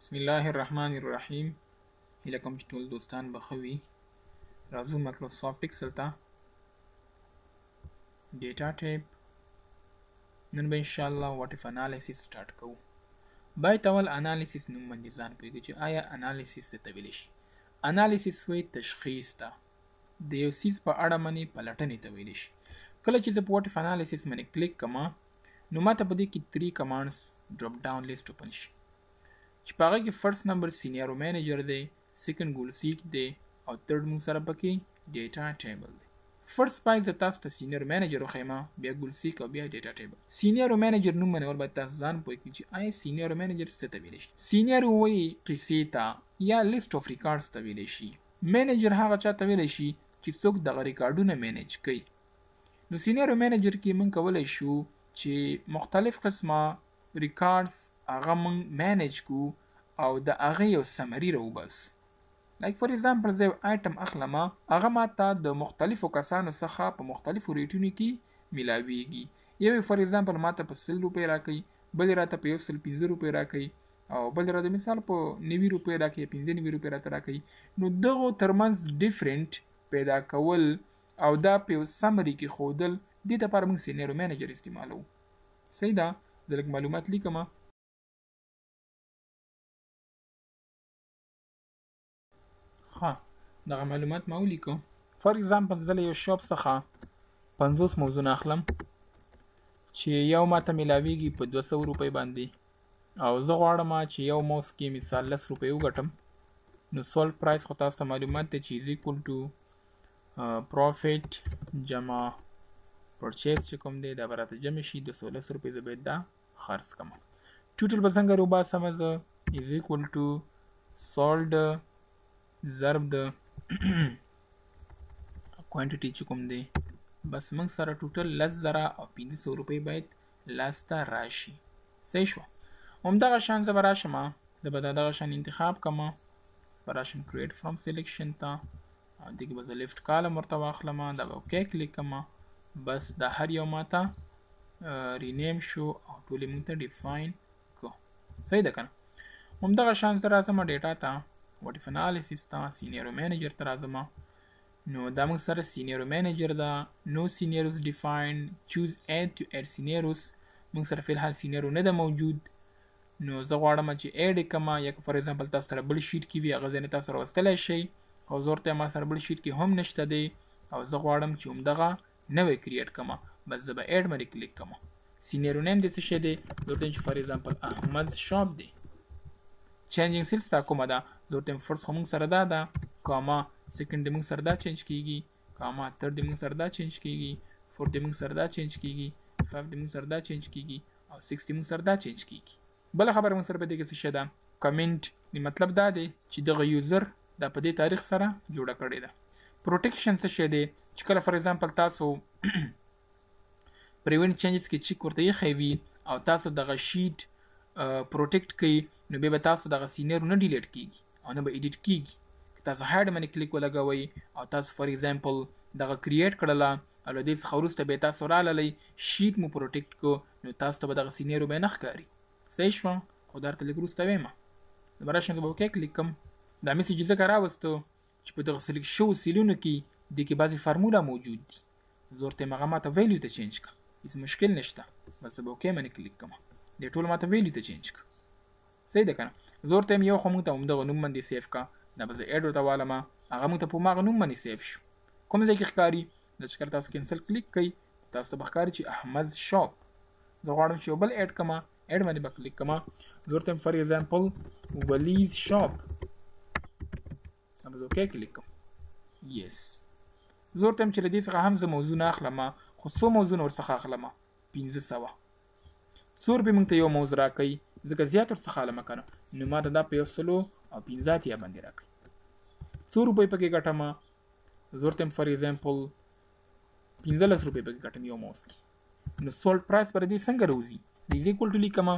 بسم الله الرحمن الرحیم. هیله کوم چې ټول دوستان به ښه وي. راځو مایکروسافټ ایکسل ته ډیټا ټیب. نن به انشاءالله واټ اف انالیسیس سټارټ کوو. باید اول انالیسیس نوم باندې ځان پوهېږو چې آیا انالیسیس څه ته ویلی شي. انالیسیس وایي تشخیص ته، د یو څیز په اړه باندې پلټنې ته ویلی شي. کله چې زه په واټ اف انالیسیس باندې کلیک کوم نو ماته په دې کې 3 کمانډز ډراپ ډاون لیست اوپن شي چې په هغه کې فرست نمبر سینیرو مینیجر دی، سیکنډ ګول سیک دی او تھرډ موږ سره پکې ډیټا ټیبل دی. فرست باید زه تاسو ته سینیر مینیجر وښیم، بیا ګول سیک او بیا ډیټا ټیبل. سینیرو مینیجر نوم باندې باید تاسو ځان پوه کړئ چې آیا سینیرو مینیجر څه ته ویلی شي. سینیر وایي قصې ته یا لیست اف ریکارډز ته ویلی شي. مینیجر هغه چا ته ویلی شي چې څوک دغه ریکارډونه مینیج کوي. نو سینیرو مینیجر کې موږ کولی شو چې مختلف قسمه ریکارډز هغه موږ مینیج کو او د هغه یو سمری راوباسو. لایک فار ایگزامپل زه یو آیټم اخلم، هغه ماته د مختلفو کسانو څخه په مختلفو ریټونو کې میلاویږي. یو فار ایگزامپل ماته په 100 روپۍ راکوي، بل راته په 115 روپۍ راکوي او بل راته مثال په 90 روپۍ راکوي، 95 روپۍ راته راکوي. نو دغو ترمنځ ډیفرنٹ پیدا کول او دا په یو سمری کې ښودل، دې دپاره موږ سینیرو مینیجر استعمالوو. صحیح ده؟ زه لږ معلومات لیکم. دغه معلومات ما ولیکو. فار ایگزامپل زه له یو شاپ څخه 50 موزونه اخلم چې یو ماته میلاویږي په 200 روپۍ باندې او زه غواړم چې یو موس کې مثال 10 روپۍ وګټم. نو سولډ پرایس خو تاسو ته معلومات دی چې از ایکول ټو پروفیټ جمع پرچیز چې کوم دی دا به راته جمع شي 210 روپۍ. زه باید دا خرڅ کړم. ټوټل به څنګه روباسم؟ زه از ایکول ټو سولډ ضرب د کوانټیټي چې کوم دی، بس موږ سره ټوټل 10,000 او 500 روپۍ باید لاسته راشي. صحیح شو؟ همدغه شان زه به راشم، زه به دغه شان انتخاب کوم، به راشم کریټ فرام سلیکشن ته او دې کې به زه لیفټ کالم ورته واخلم، دا به اوکې کلیک کوم. بس دا هر یو ماته رینیم شو او ټولې موږ ته ډیفاین کو. صحیح ده که نه؟ همدغه شان زه راځم ډیټا ته، واټ اف انالیسیس ته، سینیرو مینیجر ته راځم. نو دا موږ سره سینیرو مینیجر ده. نو سینیروز ډیفاین، چوز اډ ټو اډ سینیروز. موږ سره فی الحال سینیرو نه ده موجود. نو زه غواړم چې اډ یې کړم، یا که فار ایگزامپل تاسو سره بل شیټ کې وي هغه ځای نه تاسو راوستلی شئ او زه ورته ما سره بل شیټ کې هم نشته دی او زه غواړم چې همدغه نوی کریټ کړم. بس زه به اډ باندې کلیک کوم. سینیرو نیم دې څه شی دی؟ زه ورته چې فار ایگزامپل احمد شاپ دی. چینجینګ سیلز تا کومه ده؟ زه ورته فرست خو موږ سره دا ده، کاما سیکنډ دې موږ سره دا چینج کیږي، کاما تھرډ دې موږ سره دا چینج کیږي، فورث دې موږ سره دا چینج کیږي، 5 دې موږ سره دا چینج کیږي او 6 دې موږ سره دا چینج کیږي. بل خبره موږ سره په دې کې څه شی ده؟ کمنټ. مطلب دا دی چې دغه یوزر دا په دې تاریخ سره جوړه کړې ده. پروټیکشن څه شی دی؟ چې کله فار ایگزامپل تاسو پریوینټ چینجز کې چیک ورته ایښی وي او تاسو دغه شیټ پروټیکټ کوي، نو بیا به تاسو دغه سینیرو نه ډیلیټ کیږي او نه به ایډیټ کیږي. که تاسو هاډ باندې کلیک ولګوئ او تاسو فار ایگزامپل دغه کریټ کړله او له دې څخه وروسته به تاسو راللی شیټ مو پروټیکټ کو، نو تاسو ته به دغه سینیرو به نه ښکاري. صحیح شوه؟ خو دا ورته لږ وروسته ویمه. زه به راشم، زه به اوکې کلیک کوم. دا میسج ځکه راوستو چې په دغه سلیکټ شوو سیلونو کې دې کې بعضې فارموله موجود دي. زه ورته یم هغه ماته ویلیو ته چینج کړه، هېڅ مشکل نشته. بس زه به اوکې باندې کلیک کوم. دې ټول ماته ویلیو ته چینج کړه. صحیح ده که نه؟ زه ورته یم یو خو موږ ته همدغه نوم باندې سیف کړه، دا به زه اډ ورته والم، هغه موږ ته په هماغه نوم باندې سیف شو. کوم ځای کې ښکاري؟ دا چې کله تاسو کینسل کلیک کوئ تاسو ته به ښکاري چې احمد شاپ. زه غواړم چې یو بل اډ کړم، اډ باندې به کلیک کوم. زه ورته یم فار ایگزامپل ولیز شاپ، دا به زه اوکې کلیک کوم. یس. زه ورته یم چې له دې څخه هم زه موضوع نه اخلم، خو څو موضوعونه ورڅخه اخلم؟ 500. 100 روپۍ موږ ته یو موضوع راکوي، ځکه زیات ورڅخه اخلم که نه، نو ما ته دا په 115 باندې راکوي. 100 روپۍ پکې ګټم. زه ورته یم فار ایگزامپل 15 روپۍ پکې ګټم یو موس کې. نو سولډ پرایس پر دې څنګه راوځي؟ د از ایکول ټو لیکم،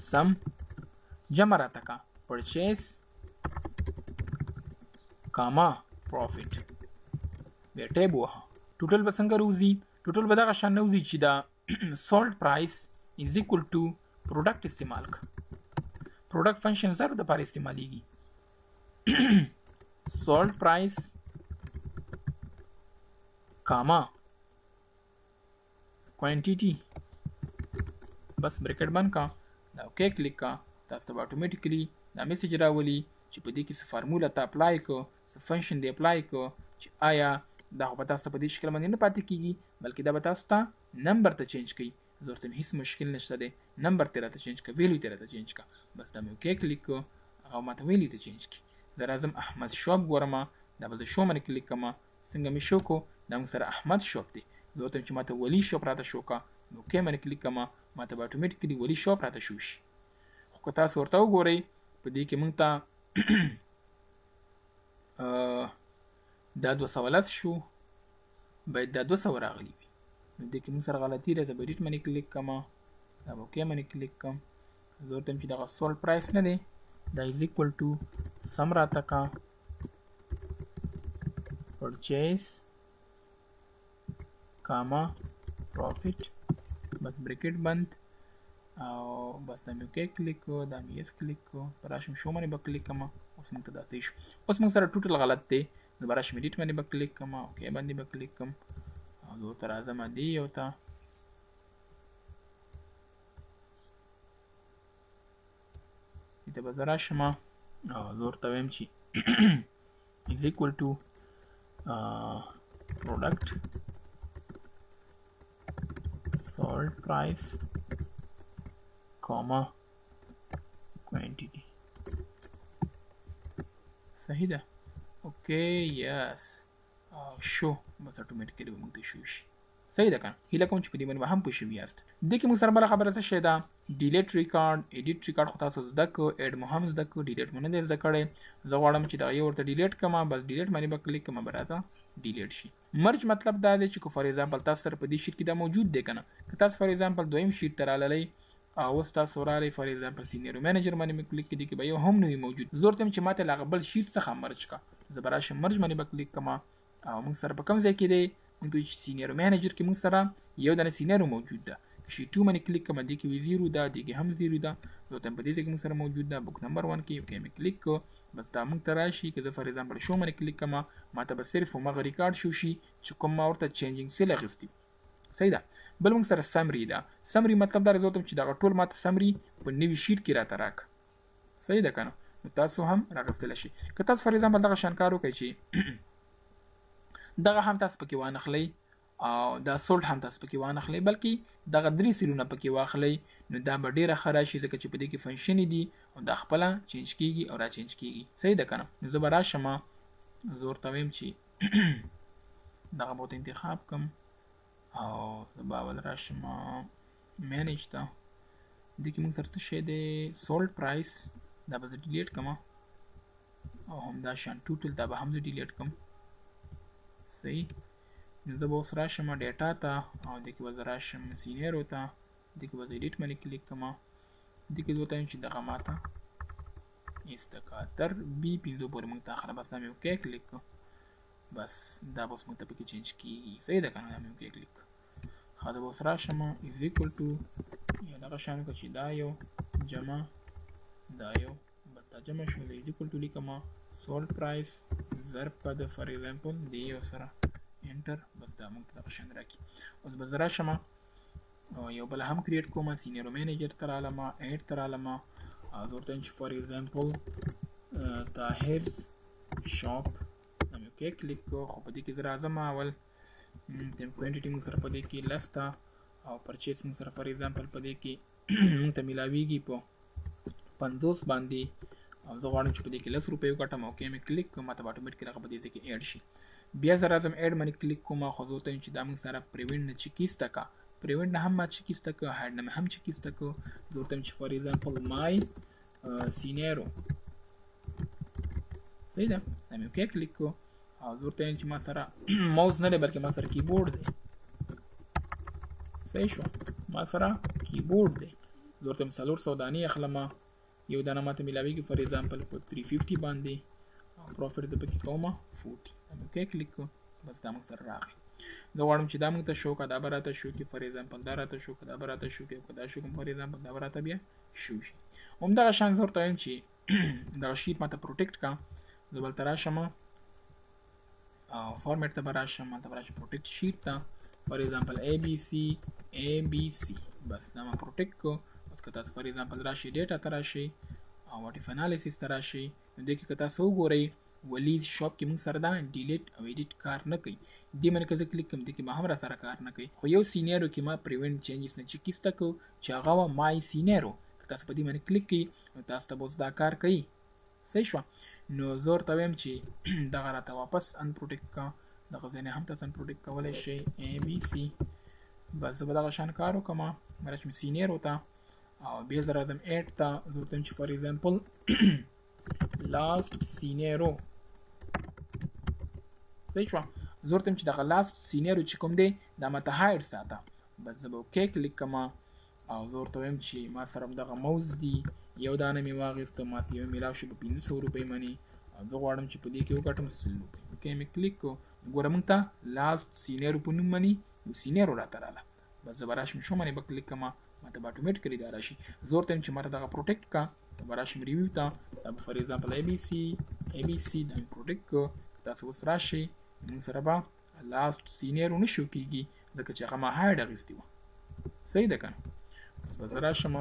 سم جمع راته کا پرچیز کاما پروفیټ، بیا ټیب ووهه. ټوټل به څنګه راوځي؟ ټوټل به دغه شان نه وځي چې دا سولډ پرایس از ایکول ټو پروډکټ استعمال کړه. پروډکټ فنکشن ضرب د لپاره استعمالیږي sold price کاما quantity بس بریکټ بند کا دا اوکې کلیک کا تاسو ته اتوماتیکلی دا میسج راولي چې په دې کې څه فارموله ته اپلای کو څه فنکشن دی اپلای کو چې آیا دا خو به تاسو ته په دې شکل باندې نه پاتې کیږي بلکې دا به تاسو ته نمبر ته چینج کوي زه ورته هیڅ مشکل نشته دی نمبر ته راته چینج کا ویلیو ته راته چینج کا بس دا مې اوکې کلیک کو هغه ماته ویلیو ته چینج کی زه راځم احمد شاپ ګورم دا به زه شو باندې کلیک کوم څنګه مې شو کو دا موږ سره احمد شاپ دی زه ورته چې ماته ولی شاپ راته شو کا نو اوکې باندې کلیک کوم ماته به اتوماتیکلی ولی شاپ راته شو شي خو که تاسو ورته وګورئ په دې کې موږ ته دا 200 شو باید دا 200 راغلی وي نو دې کې موږ سره غلطي ده زه به ایډیټ باندې کلیک کوم دا به اوکې باندې کلیک کوم زه ورته چې دغه سولډ پرایس نه دی دا از ایکول ټو سم راته کا پرچیز کاما پروفیټ بس بریکټ بند او بس دا مې اوکې کلیک کو دا مې یس کلیک کو په راشم شو باندې به کلیک کوم اوس موږ ته داسې شو اوس موږ سره ټوټل غلط دی زه به راشم ایډیټ باندې به کلیک کوم اوکې باندې به کلیک کوم او زه ورته راځم دې یو ته دې به زه راشم او زه ورته وایم چې is equal to product sold price comma quantity صحیح ده اوکې یس شو بس اتوماتیکلی به موږ ته شو شي صحیح ده که هیله کوم چې په دې باندې به هم پوه شوي یاست دې کې موږ سره بله خبره څه شی ده ډیلیټ ریکارډ ایډیټ ریکارډ خو تاسو زده کړو ایډ مو هم زده کړو ډیلیټ مو نه دی زده کړی زه غواړم چې دغه یو ورته ډیلیټ کړم بس ډیلیټ باندې به کلیک کړم به راته ډیلیټ شي مرج مطلب دا دی چې که فار ایگزامپل تاسو سره په دې شیټ کې دا موجود دی که نه که تاسو فار ایگزامپل دویم شیټ ته راللی اوس تاسو راغلی فار ایگزامپل سینیور منیجر باندې مې کلیک کړي کې به یو هم نه وي موجود زه ورته یم چې ماته له هغه بل شیټ څخه مرج کا زه به راشم مرج باندې به کلیک کړم او موږ سره په کوم ځای کې دی موږ ته سینیور منیجر کې موږ سره یو دانه سینیور موجود ده شیټ 2 باندې کلیک کوم دې کې وی 0 ده دې کې هم 0 ده زه ته په دې ځای کې موږ سره موجود ده بک نمبر 1 کې اوکې مې کلیک کو بس دا موږ ته راشي که زه فار ایگزامپل شو باندې کلیک کوم ماته به صرف همغه ریکارډ شو شي چې کوم ما ورته چینجینګ سیل اخیستی صحیح ده بل موږ سره سمری ده سمری مطلب دا زه ته چې دغه ټول ماته سمری په نوي شیټ کې راته راک صحیح ده کنه نو تاسو هم راغستل شي که تاسو فار ایگزامپل دغه شانکار وکړئ چې دغه هم تاسو پکې وانخلی او دا سولډ هم تاسو پکې وانخلی بلکې دغه درې سیلونه پکې واخلی نو دا به ډیره ښه راشي ځکه چې په دې کې فنکشن دي او دا خپله چینج کیږي او را چینج کیږي صحیح ده کنه نو زه به راشم زه ورته وایم چې دغه به انتخاب کم او زه به اول راشم مینیج ته دې کې موږ سره څه شی دی سولډ پرایس دا به زه ډیلیټ کړم او همدا شان ټوټل دا به هم زه ډیلیټ کړم صحیح نو زه به اوس راشم ډیټا ته او دې کې به زه راشم سینیرو ته دې کې به زه ایډیټ باندې کلیک کړم دې کې زه ورته وایم چې دغه ماته ایسته تر بي 5 پورې موږ ته اخله بس دا مې اوکې کلیک کړ بس دا به اوس موږ ته پکې چینج کېږي صحیح ده که نه دا مې اوکې کلیک ښه زه به اوس راشم از ایکول ټو یا دغه شان وکړه چې دا یو جمع دا یو بس دا جمع شو د از ایکول ټو لیکم سولډ پرایس ضرب کا د فار ایگزامپل دې یو سره انټر بس دا موږ ته دغه شان راکړي اوس به زه راشم یو بل هم کریټ کوم سینیور منیجر ته رالم ایډ ته رالم او زه ورته وایم چې فار ایگزامپل طاهرز شاپ دا مې اوکې کلیک کړو خو په دې کې زه راځم اول کوانټیټي موږ سره په دې کې لس ته او پرچیز موږ سره فار ایگزامپل په دې کې موږ ته میلاویږي په 50 باندې او زه غواړم چې په دې کې 10 روپۍ وګټم اوکې مې کلیک کوم ماته به اتوماتیکلی هغه په دې ځای کې ایډ شي بیا زه راځم ایډ باندې کلیک کوم خو زه ورته وایم چې دا موږ سره پریوینټ نه چیک ایسته کا پریوینټ نه هم ما چیک ایسته که هایډ نه مې هم چیک ایسته که زه ورته وایم چې فار ایگزامپل مای سینیرو صحیح ده دا مې اوکې کلیک کو او زه ورته وایم چې ما سره ماوس نه دی بلکې ما سره کیبورډ دی صحیح شو ما سره کیبورډ دی زه ورته وایم 400 دانې اخلم یو دانه ماته میلاویږي فار ایگزامپل په 350 باندې او پروفیټ زه پکې کوم 40 اوکې کلیک کو بس دا موږ سره راغی زه غواړم چې دا موږ ته شو که دا به راته شو کې فار ایگزامپل دا راته شو که دا به راته شو کې که دا شو کوم فار ایگزامپل دا به راته بیا شو شي همدغه شان زه ورته وایم چې دغه شیټ ماته پروټیکټ کا. زه بلته راشم فارمیټ ته به راشم، هلته به راشم پروټیکټ شیټ ته فار ایگزامپل ABC بس دا ما پروټیکټ کو. اوس که تاسو فار ایگزامپل راشئ ډیټا ته راشئ او واټ اف انالیسیس ته راشئ نو دې کې که تاسو وګورئ ولید شاپ کې موږ سره دا ډیلیټ او ایډیټ کار نه کوي. دې باندې که زه کلیک کوم دې کې به هم را سره کار نه کوي. خو یو سینیرو کې ما پریوینټ چینجز نه چې کیسته کو چې هغه وه مای سینیرو. که تاسو په دې باندې کلیک کوئ نو تاسو ته به اوس دا کار کوي. صحیح شوه. نو زه ورته وایم چې دغه راته واپس انپروټیکټ کا. دغه ځای نه هم تاسو انپروټیکټ کولی شئ ABC. بس زه به دغه شان کار وکړم. راشم سینیرو ته او بیا زه راځم ایډ ته. زه ورته وایم چې فار ایگزامپل لاست سینیرو. صحیح شوه. زه ورته وایم چې دغه لاست سینیرو چې کوم دی دا ماته هایډ ساته. بس زه به اوکې کلیک کوم او زه ورته وایم چې ما سره دغه موز دی، یو دانه مې واخیسته، ماته یو میلاو شو په 500 روپۍ باندې او زه غواړم چې په دې کې وګټم 100 روپۍ. اوکې مې کلیک کړو. ګوره موږ ته لاست سینیرو په نوم باندې یو سینیرو راته راغله. بس زه به راشم شو باندې به کلیک کوم، ماته به اټومیټیکلي دا راشي. زه ورته وایم چې ماته دغه پروټیکټ کا. به راشم ریویو ته. دا به فار ایگزامپل ABC دا مې پروټیکټ کړو. که تاسو اوس راشئ موږ سره به لاست سینیرو نه شو کېږي ځکه چې هغه ما هایډ اخیستې وه. صحیح ده که نه؟ اوس به زه راشم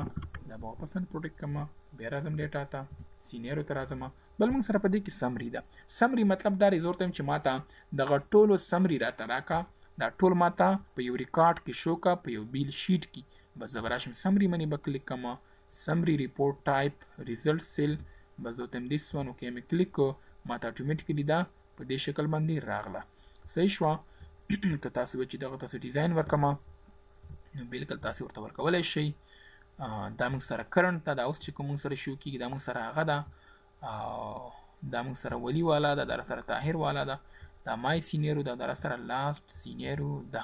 دا به واپس پروټیکټ کړم. بیا راځم ډیټا ته، سینیرو ته راځم. بل موږ سره په دې کې سمري ده. سمري مطلب دا دی زه ورته وایم چې ماته دغه ټولو سمري راته راکړه. دا ټول ماته په یو ریکارډ کې شو کا، په یو بیل شیټ کې. بس زه به راشم سمري باندې به کلیک کوم. سمري ریپورټ ټایپ ریزلټ سیل. بس زه ورته وایم دیس ون. اوکې مې کلیک کړو. ماته اټومیټیکلي دا په دې شکل باندې راغله. صحیح شوه. که تاسو وایئ چې دغه تاسو ډیزاین ورکړم نو بالکل تاسو ورته ورکولی شئ. دا موږ سره کرنټ ده. دا اوس چې کوم موږ سره شو کېږي دا موږ سره هغه ده. دا موږ سره ولی والا ده، دا سره طاهر والا ده، دا مای سینیرو ده، دا سره لاست سینیرو ده.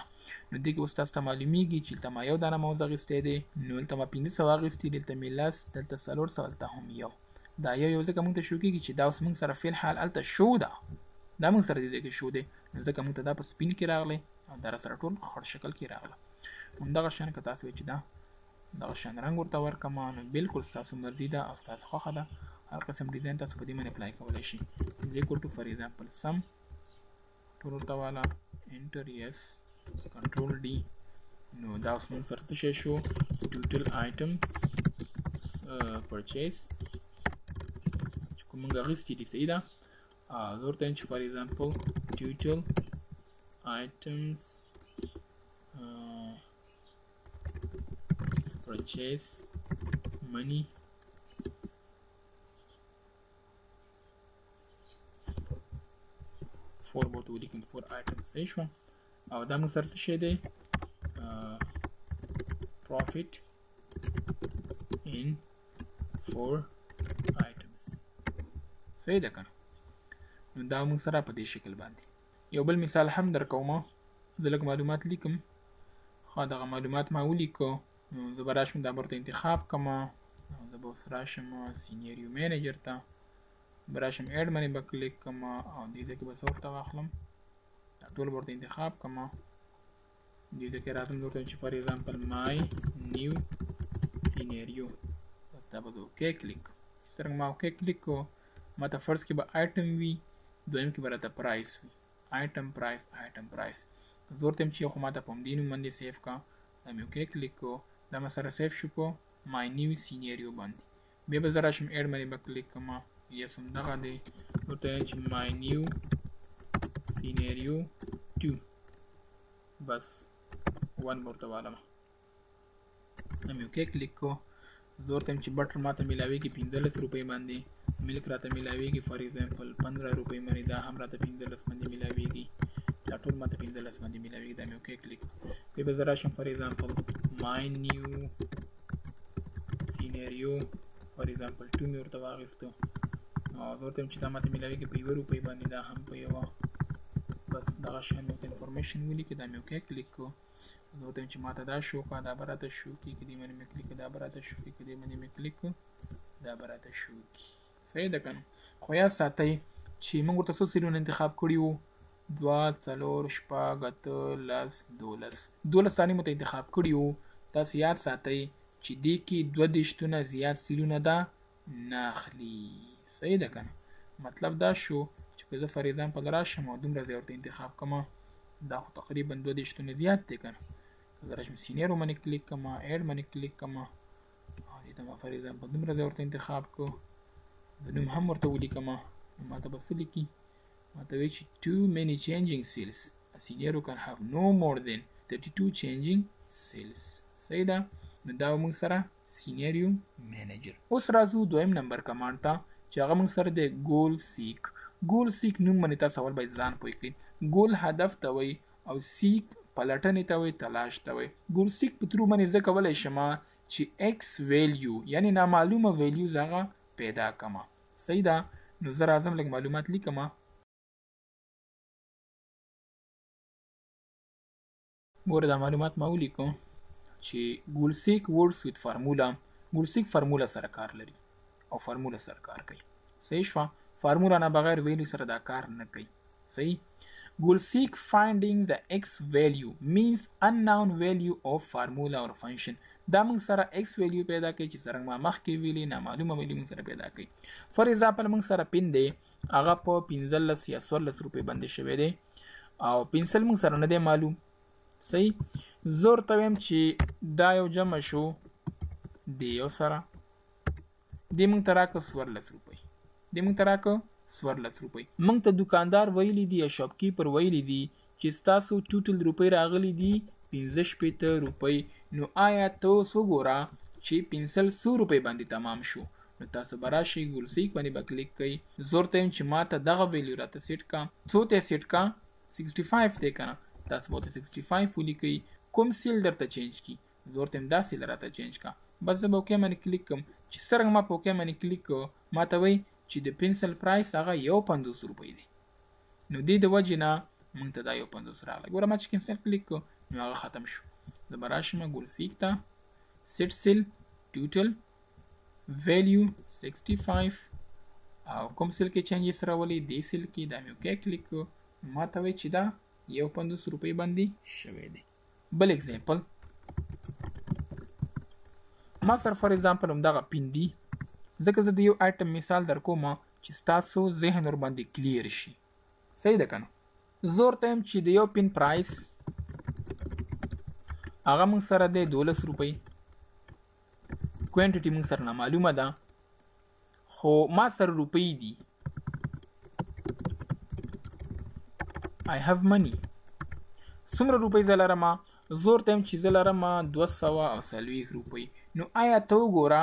نو دې کې اوس تاسو ته معلومیږي چې دلته ما یو دانه موز اخیستی دی، نو دلته ما 500 اخیستي، دلته مې 10، دلته 400، دلته هم یو. دا یو ځکه موږ ته شو کېږي چې دا اوس موږ سره فی الحال هلته شو ده. دا موږ سره دې کې شو دی نو ځکه موږ ته دا په سپین کې راغلی او دا سره ټول خړ شکل کې راغله. همدغه شان که تاسو وایئ چې دا دغه شان رنګ ورته ورکړم نو بالکل ستاسو مرضي ده او ستاسو خوښه ده. هر قسم ډیزاین تاسو په دې باندې اپلای کولی شئ. equal to فار ایگزامپل سم ټول ورته والا انټر یس کنټرول ډي. نو دا اوس موږ سره څه شی شو؟ ټوټل آیټمز پرچیز چې کوم موږ اخیستي دي. صحیح ده. زه ورته وایم چې فار ایگزامپل ټوټل آیټمز purchase money for what we looking for items. صحیح شو. او دا موږ سره څه شی دی؟ profit in 4 items. صحیح ده که نه؟ نو دا موږ سره په دې شکل باندې. یو بل مثال هم درکوم. زه لږ معلومات لیکم. دغه معلومات ما ولیکو. زه به راشم دا به ورته انتخاب کړم. زه به اوس راشم سینیریو مینیجر ته، به راشم ایډ باندې به کلیک کړم او دې ځای کې به څه ورته واخلم، دا ټول به ورته انتخاب کړم. دې ځای کې راځم زه ورته وایم چې فار ایگزامپل مای نیو سینیریو. بس دا به زه اوکې کلیک کړم. چې څرنګه ما اوکې کلیک کړو ما ته فرست کې به آیټم وي، دویم کې به راته پرایس وي. آیټم پرایس آیټم پرایس. زه ورته وایم چې خو ما ته په همدې نوم باندې سیف کړه. دا مې اوکې کلیک کړو. دا ما سره سیف شو په مای نیو سینیریو باندې. بیا به زه راشم ایډ باندې به کلیک کړم. یس همدغه دی. ورته وایم چې مای نیو سینیریو 2. بس 1 به ورته والم. دا مې اوکې کلیک کړو. زه ورته وایم چې بټر ما ته میلاویږي 15 روپۍ باندې، ملک راته میلاویږي فار ایگزامپل 15 روپۍ باندې، دا هم راته 15 باندې میلاویږي، دا ټول ماته 15 باندې میلاویږي. دا مې اوکې کلیک. بیا به زه راشم فار ایگزامپل مای نیو سینیریو فار ایگزامپل 2 مې ورته واخیستو او زه ورته وایم چې دا ماته میلاویږي په 1 روپۍ باندې، دا هم په 1. بس دغه شان ورته انفارمیشن ولیکي. دا مې اوکې کلیک کړو. زه ورته وایم چې ماته دا شو کړه، دا به راته شو کړي، که دې باندې مې کلیک کړه دا به راته شو کړي، که دې باندې مې کلیک کړو دا به راته شو کړي. صحیح ده که نه؟ خو یاد ساتئ چې موږ ورته څو سیریونه انتخاب کړي وو؟ 2 4 6 8 10 12 دانې مو ته انتخاب کړي وو. تاسو یاد ساتئ چې دې کې 22 زیات سیلونه دا نه اخلي. صحیح ده که نه؟ مطلب دا شو چې که زه فار ایگزامپل راشم او دومره ځای ورته انتخاب کړم، دا خو تقریبا 22 زیات دی که نه. که زه راشم سینیرو باندې کلیک کړم، ایډ باندې کلیک کړم او دې ته ما فار ایگزامپل دومره ځای ورته انتخاب کړو، زه نوم هم ورته ولیکم، نو ماته به څه لیکي؟ ماته وایي چې too many changing cells. A scenario can have no more than 32 changing cells. صحیح ده؟ نو دا موږ سره سینیریو مینیجر. اوس راځو دویم نمبر کمانډ ته چې هغه موږ سره دی ګول سیک. ګول سیک نوم باندې تاسو اول باید ځان پوه کړئ. ګول هدف ته وایي او سیک پلټنې ته وایي، تلاش ته وایي. ګول سیک په ترو باندې زه کولی شم چې ایکس ویلیو یعنی نامعلومه ویلیوز هغه پیدا کړم. صحیح ده؟ نو زه راځم لږ معلومات لیکم. ګوره دا معلومات ما ولیکو چې ګول سیک ورډز وذ فارمولا. ګول سیک فارمولا سره کار لري او فارمولا سره کار کوي. صحیح شو؟ فارمولا نه بغیر ویلیو سره دا کار نه کوي. صحیح؟ ګول سیک finding the x value means unknown value of formula or function. دا موږ سره x value پیدا کوي چې څرنګه ما مخکې ویلي نامعلومه ویلیو موږ سره پیدا کوي. فار ایگزامپل موږ سره پین دی، هغه په 15 یا 14 روپۍ باندې شوی دی او پنسل موږ سره نه دی معلوم. صحیح؟ زه ورته وایم چې دا یو جمع شو د یو سره، دې موږ ته راکړه 14 روپۍ، دې موږ ته راکړه 14 روپۍ. موږ ته دکاندار ویلی دی یا شاپکیپر ویلی دی چې ستاسو ټوټل روپۍ راغلی دي 65 روپۍ. نو آیا ته اوس وګوره چې پنسل 100 روپۍ باندې تمام شو. نو تاسو به راشئ ګول سیک باندې به کلیک کوئ. زه ورته وایم چې ما ته دغه ویلیو راته سیټ کا. څو ته سیټ کا؟ 65 دی که نه؟ تاسو به 65 ولیکئ. کوم سیل درته چینج کی؟ زه ورته وایم دا سیل راته چینج کا. بس زه به اوکې باندې کلیک کوم. چې څرنګه ما په اوکې باندې کلیک کړو ما ته وایي چې د پنسل پرایس هغه 51 روپۍ دی. نو دې د وجې نه موږ ته دا 51 راغلی. ګوره ما چې کینسل کلیک کړو نو هغه ختم شو. زه به راشم ګول سیک ته، سیټ سیل ټوټل ویلیو 65 او کوم سیل کې چینجز راولي دې سیل کې دا مې اوکې کلیک کړو. ما ته وایي چې دا 51 روپۍ باندې شوی دی. بل اگزامپل ما سره فار ایگزامپل همدغه پین دی، ځکه زه د یو آیټم مثال در کوم چې ستاسو ذهن ور باندې کلیر شي. صحیح ده که نه؟ زه ورته یم چې د یو پین پرایس هغه موږ سره دی 12 روپۍ. کوانټیټي موږ سره نامعلومه ده خو ما سره روپۍ دي. I have money. څومره روپۍ زه لرم؟ زه ورته یم چې زه لرم 240 روپۍ. نو آیا ته وګوره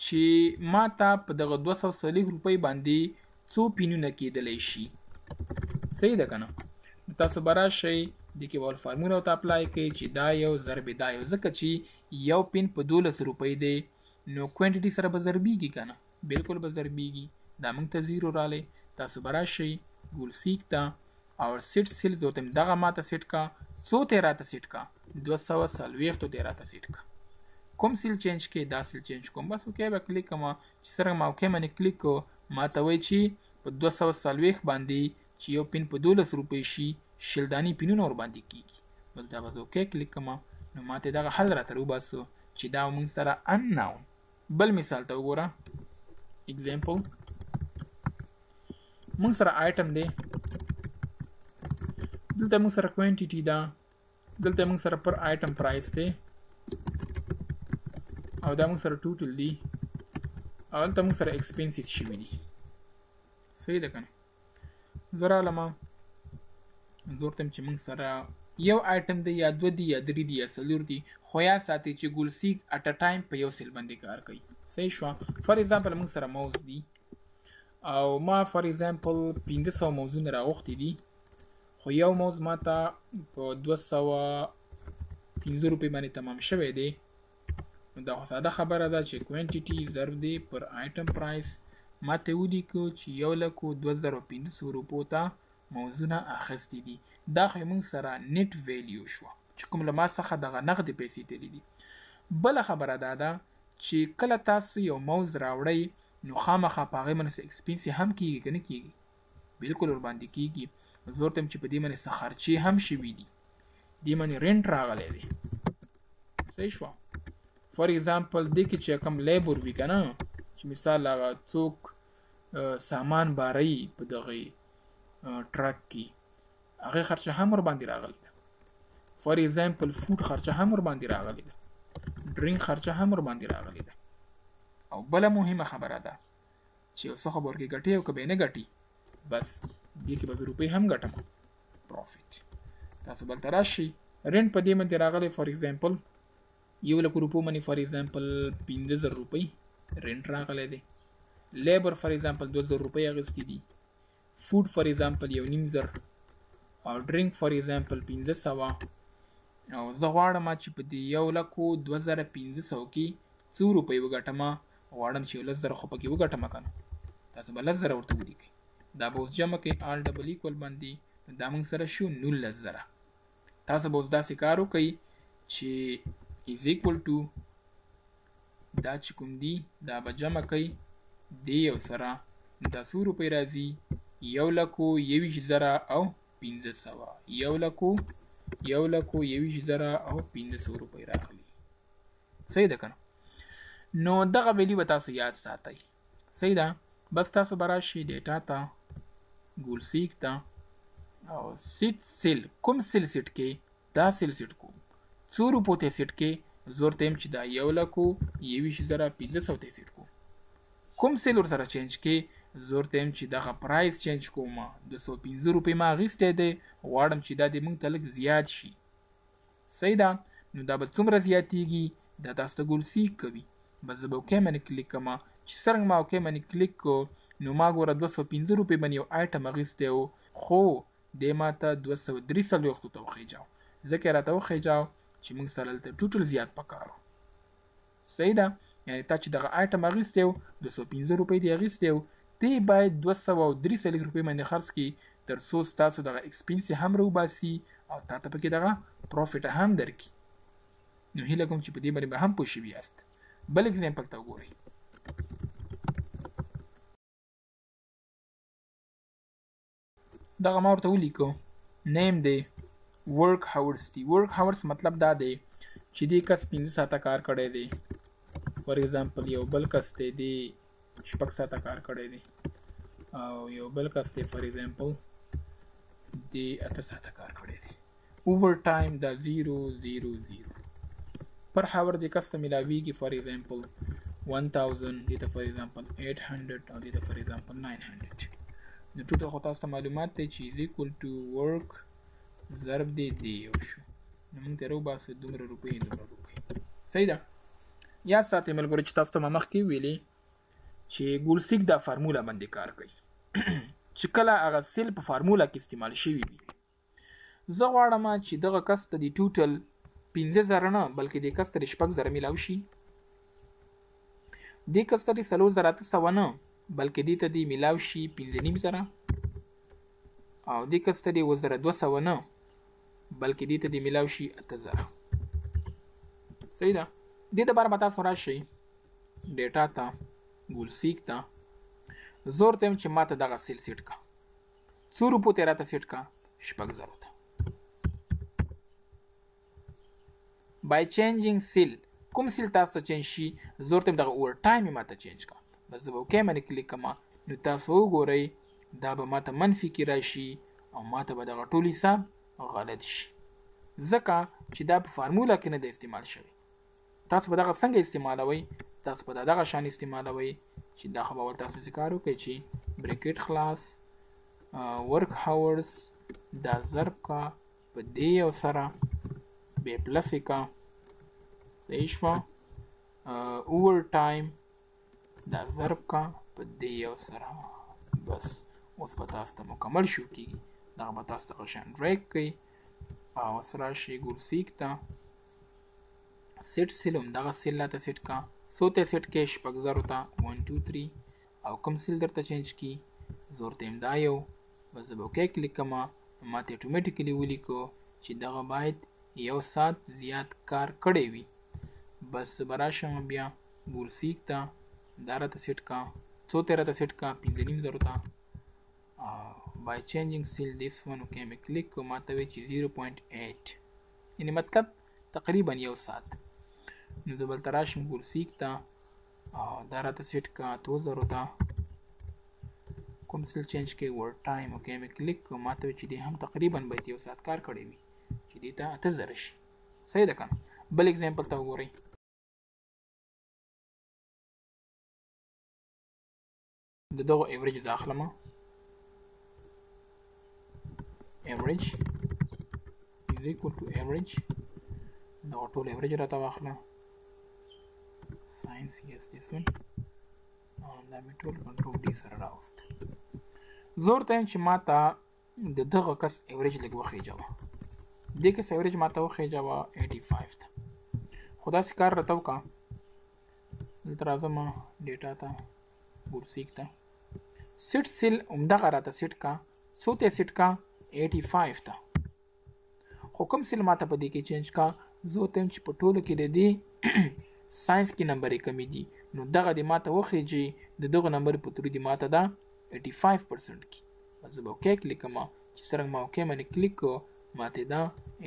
چې ما ته په دغه 240 روپۍ باندې څو پینونه کیدلی شي؟ صحیح ده که نه؟ نو تاسو به راشئ دې کې به فارمولا ورته اپلای کوئ چې دا یو ضرب دا یو، ځکه چې یو پین په 12 روپۍ دی نو کوانټیټي سره به ضربیږي که نه؟ بالکل به ضربیږي. دا موږ ته 0 رالی. تاسو به راشئ ګول سیک ته او سیټ سیل زه ورته دغه ما ته سیټ کا. څو ته یې راته سیټ کا؟ 240 ته یې راته سیټ کا. کوم سیل چینج کې؟ دا سیل چینج کوم. بس اوکې به کلیک کوم. چې څرنګه ما اوکې باندې کلیک کو ما ته وایي چې په 240 باندې چې یو پین په 12 روپۍ شي شلداني پینونه ور باندې کیږي. بس دا به اوکې کلیک کوم نو ما ته دغه حل راته وباسو چې دا موږ سره unknown. بل مثال ته وګوره. اگزامپل موږ سره آیټم دی، دلته موږ سره کوانټیټي ده، دلته موږ سره پر آیټم پرایس دی او دا موږ سره ټوټل دی او دلته موږ سره ایکسپنسز شوي دي. صحیح ده که نه؟ زه رالم زه ورته یم چې موږ سره یو آیټم دی یا 2 دی یا 3 دی یا 4 دی، خو یاد ساتئ چې ګول سیک اټ ا ټایم په یو سیل باندې کار کوي. صحیح شوه؟ فار ایگزامپل موږ سره موز دی او ما فار ایگزامپل 1500 موزونه راغوښتي دي خو یو موز ما ته په 250 روپۍ باندې تمام شوی دی. نو دا خو ساده خبره ده چې کوانټیټي ضرب دی پر آیټم پرایس. ما ته ولیکو چې 1,25,000 روپو ته موزونه اخیستي دي. دا خو موږ سره نیټ ویلیو شو چې کوم له ما څخه دغه نغدې پیسې تللي دي. بله خبره دا ده چې کله تاسو یو موز راوړئ نو خامخا په هغې باندې څه ایکسپنسې هم کیږي که نه کیږي؟ بالکل ورباندې کیږي. زه ورته یم چې په دې باندې څه خرچې هم شوي دي، دې باندې رینټ راغلی دی. صحیح شوه؟ فار ایگزامپل دې کې چې کوم لیبر وي که نه چې مثال هغه څوک سامان باري په دغه ټرک کې هغه خرچه هم ور باندې راغلی ده فار ایگزامپل فود خرچه هم ور باندې راغلی ده ډرینک خرچه هم ور باندې راغلی ده او بله مهمه خبره ده چې یو څه خبر کې ګټي او که به نه ګټي بس دې کې به زه روپۍ هم ګټم پروفیټ تاسو بل ته راشئ رینټ په دې باندې راغلی فار ایگزامپل 1,00,000 روپو باندې فار ایگزامپل 15,000 روپۍ رینټ راغلی دی لیبر فار ایگزامپل 2,000 روپۍ اخیستې دي فود فار ایگزامپل 1,500 او ډرینک فار ایگزامپل 1500 او زه غواړم چې په دې 1,02,500 کې څو روپۍ وګټم غواړم چې 10,000 خو پکې وګټم که نه تاسو به 10,000 ورته ولیکئ دا به اوس جمع کړئ آل ډبل ایکول باندې دا موږ سره شو 19,000 تاسو به اوس داسې کار وکئ چې از ایکول ټو دا چې کوم دي دا به جمع کئ دې یو سره دا څو روپۍ راځي 1,21,000 او 1500 1,21,000 او 1500 روپۍ راغلي صحیح ده که نه نو دغه ویلي به تاسو یاد ساتئ صحیح ده بس تاسو به راشئ ډیټا ته ګول سیک ته او سیټ سیل کوم سیل سیټ کې دا سیل سیټ کوم څو روپو ته سیټ کې زه ورته یم چې دا 1,21,500 ته سیټ کوم کوم سیل ورسره چینج کې زه ورته یم چې دغه پرایس چینج کوم 215 روپۍ ما اخیستی دی غواړم چې دا د موږ ته لږ زیات شي صحیح ده نو دا به څومره زیاتیږي دا تاسو ته ګول سیک کوي بس زه به اوکې باندې کلیک کوم چې څرنګه ما اوکې باندې کلیک کو نو ما ګوره 215 روپۍ باندې یو آیټم اخیستی و خو دې ما ته 243 ته وخیجاو ځکه یې راته وخیجاو چې موږ سره دلته ټوټل زیات پکار صحیح ده یعنی تا چې دغه آیټم اخیستی و 215 روپۍ دې اخیستی و دې باید 243 روپۍ باندې خرڅ کړي تر څو ستاسو دغه ایکسپنس هم راوباسي او تا ته پکې دغه پروفیټ هم درکړي نو هیله کوم چې په دې باندې به هم پوه شوي یاست بل اگزامپل ته وګورئ دغه ما ورته ولیکو نیم دی ورک هاورز دی ورک هاورز مطلب دا دی چې دې کس 15 ساعته کار کړی دی فار ایگزامپل یو بل کس دی دې 6 ساعته کار کړی دی او یو بل کس دی فار ایگزامپل دې 8 ساعته کار کړی دی اوور ټایم دا 0.00 پر هاور دې کس ته ملاویږي فار ایگزامپل 1000 دې ته فار ایگزامپل 800 او دې ته فار ایگزامپل 900 نو ټوټل خو تاسو ته معلومات دی چې از ایکول ټو ورک ضرب دی یو شو نو موږ ته راوباسو دومره روپۍ صحیح ده یاد ساتئ ملګرو چې تاسو ته ما مخکې ویلې چې ګول سیک دا فارموله باندې کار کوي چې کله هغه سیل په فارموله کې استعمال شوي وي زه غواړم چې دغه کس ته د ټوټل 15,000 نه بلکې د کس ته 6,000 میلاو شي د کس ته 4,800 نه بلکې دې ته د میلاو شي 15,000 او د کس ته 1,200 نه بلکې دې ته د میلاو شي 8,000 صحیح ده دې دپاره به تاسو راشئ ډیټا ته ګول سیک ته زه ورته یم چې ما ته دغه سیل سیټ کا څو روپو ته یې راته سیټ کا 6,000 ته by changing سیل کوم سیل تاسو ته چینج شي زه ورته یم دغه اوور ټایم یې ما ته چینج کا بس زه به اوکې باندې کلیک کوم نو تاسو وګورئ دا به ما ته منفي کې راشي او ما ته به دغه ټول حساب غلط شي ځکه چې دا په فارموله کې نه دی استعمال شوی تاسو به دغه څنګه استعمالوئ تاسو به دغه شان استعمالوئ چې دا خو به ول تاسو څه کار وکړئ چې بریکټ خلاص ورک هاورز دا ضرب کا په دې یو سره بې پلس یې کا صحیح شوه اوور ټایم دا ضرب کا په دې یو سره بس اوس به تاسو ته مکمل شو کېږي دغه به تاسو ته شان ډریګ کوئ او اوس راشئ ګول سیک ته سیټ سیل هم دغه سیل راته سیټ کا څو ته سیټ کې 6,000 ته 1 2 3 او کوم سیل درته چینج کی زه ورته یم دا یو بس زه به اوکې کلیک کوم ما ته اټومیټیکلی ولیکو چې دغه باید 1 ساعت زیات کار کړی وي بس زه به راشم بیا ګول سیک ته دا راته سیټ کا څو ته راته سیټ کا 15,000 ته by changing cell this one اوکې مې کلیک کو ما ته وی چې 0.8 یعنی مطلب تقریبا 1 ساعت نو زه بلته راشم ګورسیک ته او دا راته سیټ کا 2000 ته کوم سل چینج کوي ور ټایم اوکې مې کلیک کوم ماته چې دی هم تقریبا به یو ساعت کار کړی وي چې دی ته 8000 شي صحیح ده کنه بل اگزامپل ته وګورئ دغه ایوریج داخله ما average is equal to average دا ټول average راته واخله science yes this one دا مې ټول کنټرول ډي سره راوست زور ته چې ماته د دغه کس average لږ وخیجاوه دې کس average ماته وخیجاوه 85 ته خدا سي کار راته وکړه دلته راځم ډیټا ته ګورسیک ته سیټ سیل همدغه راته سیټ کا څو ته سیټ کا 85 ته خو کوم سیل ماته په دې کې چینج کا زه ته چې په ټولو کې د دې ساينس کې نمبر کمی دي نو دغه د ماته وخیږي د دغه نمبر په تور دي ماته دا 85% کې بس به اوکې کلیک ما چې سره ما اوکې باندې کلیک کو ماته دا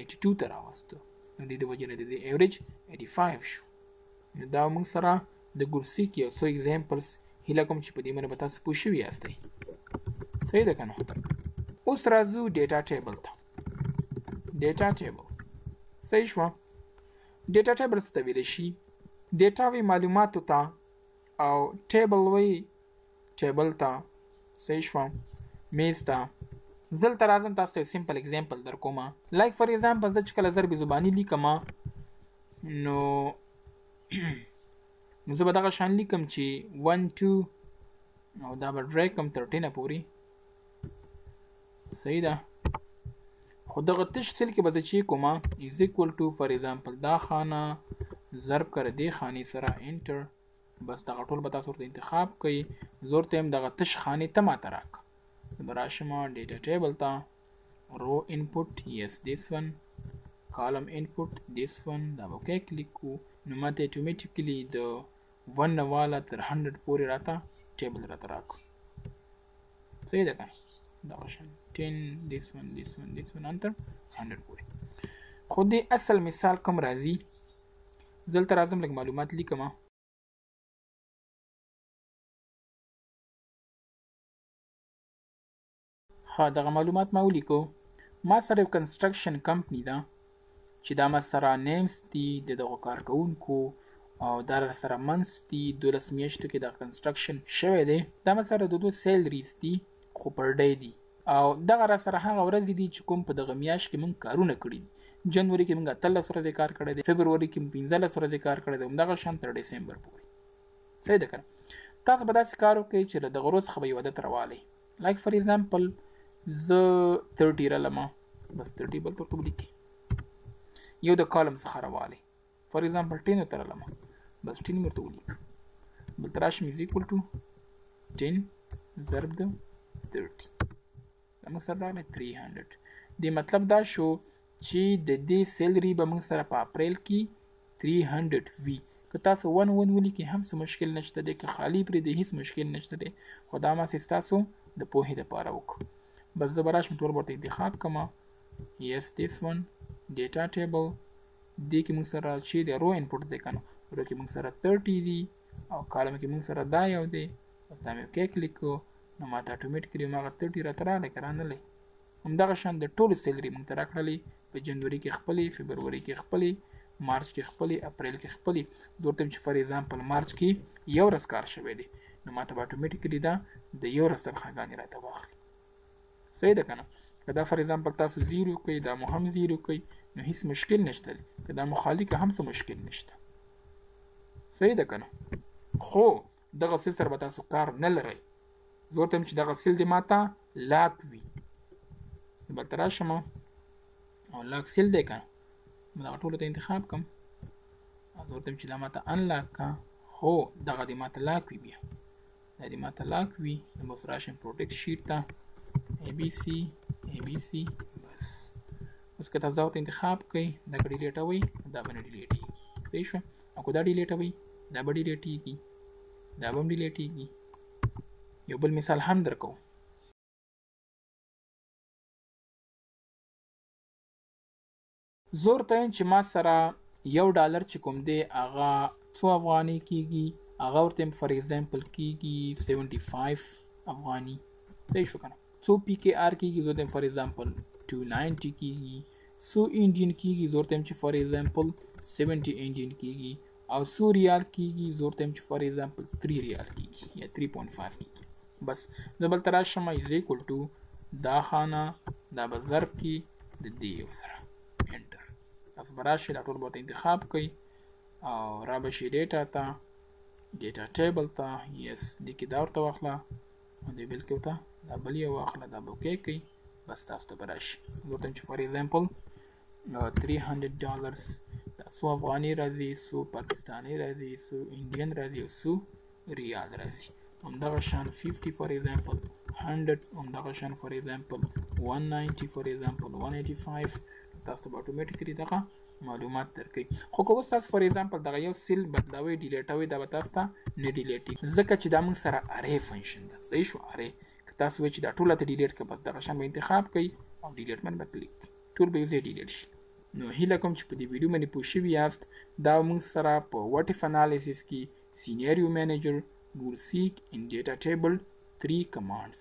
82 ته راوستو نو د دې وجه نه د ایوریج 85 شو نو دا موږ سره د ګورسیک یو څو اگزامپلز هیله کوم چې په دې باندې به تاسو پوه شوي یاستئ صحیح ده کنه اوس راځو ډیټا ټیبل ته ډیټا ټیبل صحیح شو ډیټا ټیبل څه ته ویل شي ډیټا وی معلوماتو ته او ټیبل وی ټیبل ته صحیح شو میز ته زلته راځم تاسو ته سمپل اگزامپل در کوم لایک فار ایگزامپل زه چې کله ضرب زبانی لیکم نو زه به دغه شان لیکم چې 1 2 او دا به ډریګ کوم 13 پورې صحیح ده خو دغه تش سیل کې به زه چې کوم از ایکوال ټو فار ایگزامپل دا خانه ضرب کړه دې خانې سره انټر بس دغه ټول به تاسو ورته انتخاب کړئ زور ته هم دغه تش خانې ته ماته راک براشم ډیټا ټیبل ته رو انپوټ یس دیس ون کالم انپوټ دیس ون دا به اوکې کلیک کو نو ماته اتوماتیکلی د 1 والا تر 100 پورې راته ټیبل راته راکو صحیح ده کنه دا شان 10 this one انتر 100 پورې خو دې اصل مثال کوم راځي زلته راځم لږ معلومات لیکم ها دغه معلومات ما ولیکو ما سره یو کنسټرکشن کمپنی ده چې دا ما سره نیمز دي دغه کارکونکو او دا سره منس دي 12 میاشتو کې د کنسټرکشن شوی دی دا ما سره د 2 سیلریز دي خو پر ډے دي او دغه را سره هغه ورځ دي چې کوم په دغه میاشت کې مونږ کارونه کړی جنوري کې مونږ 13 ورځې کار کړی دی فبرवरी کې 15 ورځې کار کړی دی دغه شان تر دسمبر پورې صحیح ده کنه تاسو به داسې کار وکړئ چې دغه ورځ خو به یو عادت راوالي لایک فار ایگزامپل زه 30 رالم بس 30 بل ترته ولیکي یو د کالم څخه راوالي فار ایگزامپل 10 تر رالم بس 10 مرته ولیک بل تراشم از ایکوال ټو 10 ضرب د 30 موږ سره راغلی 300 د مطلب دا شو چې د دې سیلری به موږ سره په اپریل کې 300 وي که تاسو 1 ولیکئ هم څه مشکل نشته دی که خالی پرې د هیڅ مشکل نشته دی خو دا ما ستاسو د پوهې لپاره وکړو بس زه به راشم ټول ورته انتخاب کړم yes this one data table دې کې موږ سره چې د رو انپوټ دی کنه رو کې موږ سره 30 دي او کالم کې موږ سره دا یو دی بس دا مې اوکې کلیک کو نو ماته اتوماتیکلی ماغه 30 راته راغلی که رانغلی همدغه شان د ټولو سیلري موږ ته راکړلې په جنوري کې خپلې فبروري کې خپلې مارچ کې خپلې اپریل کې خپلې دوی ته چې فار ایگزامپل مارچ کې یو ورځ کار شوی دی نو ماته به اتوماتیکلی دا د یو ورځ تنخواهګانې راته واخلي صحیح ده کنه که دا فار ایگزامپل تاسو زیرو کوي دا مو هم زیرو کوي نو هیڅ مشکل نشته که دا مخالي که هم څه مشکل نشته صحیح ده کنه خو دغه سیل سره به تاسو کار نه لرئ زه ورته یم چې دغه سیل دې ماته لاک وي بل ته راشم او لاک سیل دی که دغه ټولو ته انتخاب کړم زه ورته یم چې دا ماته انلاک که خو دغه دې ماته لاک وي بیا دا دې ماته لاک وي نو بس راشم پروټیکټ شیټ ته ABC بس اوس که تاسو دا ورته انتخاب کوئ دا که ډیلیټوئ دا به نه ډیلیټېږي صحیح شوه او که دا ډیلیټوئ دا به ډیلیټېږي دا به هم ډیلیټېږي یو بل مثال هم درکو زور ته چې ما سره $1 چې کوم دی هغه څو افغانۍ کیږي، هغه ورته فار ایگزامپل کیږي 75 افغانۍ. صحیح شو کنه. څو پی کې آر کیږي زه ورته فار ایگزامپل 290 کیږي. څو انډین کیږي زه ورته چې فار ایگزامپل 70 انډین کیږي، او څو ریال کیږي زه ورته چې فار ایگزامپل 3 ریال کیږي یا 3.5 کیږي. بس زه بل تر راشم از ایکول ټو دا خانه دا به ضرب کی د دې یو سره انټر. تاسو به راشئ دا ټول به انتخاب کړئ او را به شي ډیټا ته، ډیټا ټیبل ته، یس دې کې دا ورته واخله او دې بل کې ورته دا بل یې واخله، دا به اوکې کړئ. بس تاسو ته به راشي زه ورته چې فار ایگزامپل $300 دا څو افغاني راځي، څو پاکستاني راځي، څو انډین راځي او څو ریال راځي. همدغه شان 50 فار ایگزامپل 100، همدغه شان فار ایگزامپل 190 فار ایگزامپل 185. تاسو ته اتوماتیکلی دغه معلومات درکړي. خو که اوس تاسو فار ایگزامپل دغه یو سیل بدلوئ ډیلیټوئ دا به تاسو ته نه ډیلیټي، ځکه چې دا موږ سره ارې فنکشن ده. صحیح شو. ارې که تاسو وایئ چې دا ټوله ته ډیلیټ کړه، بس دغه شان به انتخاب کوئ او ډیلیټ باندې به کلیک کړئ، ټول به یو ځای ډیلیټ شي. نو هیله کوم چې په دې ویډیو باندې پوه شوي یاست. دا موږ سره په وټ اف انالیسس کې سینیریو مینیجر will seek in data table 3 commands.